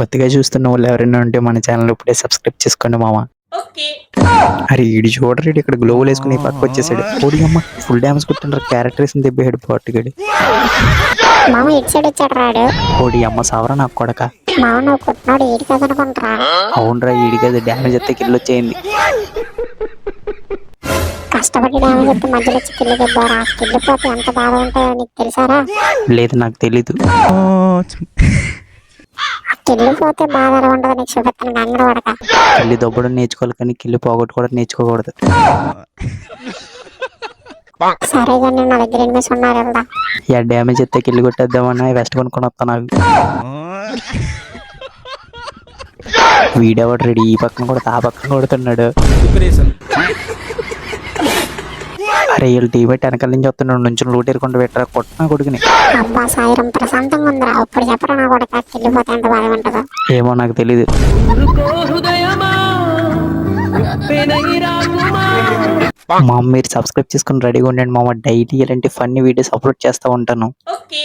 కొత్తగా చూస్తున్న వాళ్ళు ఎవరైనా ఉంటే మన ఛానల్ ఇప్పుడే సబ్స్క్రైబ్ చేసుకోండి మామ. ఓకే. అరే ఈడు చూడరేడు ఇక్కడ గ్లోవులు వేసుకుని ఈ పక్క వచ్చేసాడు. ఓడి అమ్మ ఫుల్ డ్యామేజ్ కొట్టిండ్రు, క్యారెక్టర్స్ దెబ్బేడు పాటుగాడు. మామ ఇటు సైడ్ వచ్చాడు రాడు. ఓడి అమ్మ సవరా నాకు కొడక. మామ నువ్వు కొట్టినాడు ఏడు కదనుకుంటారా. అవునరా ఈడి కదా డ్యామేజ్ అయితే కిల్ వచ్చేయింది. కష్టపడి డ్యామేజ్ చెప్తే మధ్యలో వచ్చి కిల్లు దెబ్బారా. కిల్లు పోతే ఎంత బాధ ఉంటాయో నీకు తెలుసారా. లేదు నాకు తెలీదు. ఆ కిల్లు పోతే బాధ ఎలా ఉండదు నీకు చూపిస్తాను గంగర పడక. కిల్లి దొబ్బడం నేర్చుకోవాలి కానీ కిల్లి పోగొట్టుకోవడం నేర్చుకోకూడదు. సరే కానీ నా దగ్గర ఎనిమిస్ ఉన్నారు వెళ్దా. యా డ్యామేజ్ అయితే కిల్లి కొట్టేద్దామన్నా వెస్ట్ కొనుక్కొని వస్తాను నాకు. వీడెవడు రెడీ ఈ పక్కన కొడుతా ఆ పక్కన కొడుతున్నాడు. అరే వీళ్ళు టీమేట్ వెనకాల నుంచి వస్తున్నాడు నుంచి లూట్ ఎరుకుంటూ పెట్టరా కొట్టినా కొడుకుని. అబ్బా సాయిరం ప్రశాంతంగా ఉందిరా. ఇప్పుడు చెప్పరా నా కొడక కిల్లు పోతే ఎంత బాధ ఉంటుందో. ఏమో నాకు తెలీదు. మా మీరు సబ్స్క్రైబ్ చేసుకుని రెడీగా ఉండండి మామ. డైలీ ఇలాంటి ఫన్నీ వీడియోస్ అప్లోడ్ చేస్తూ ఉంటాను. ఓకే.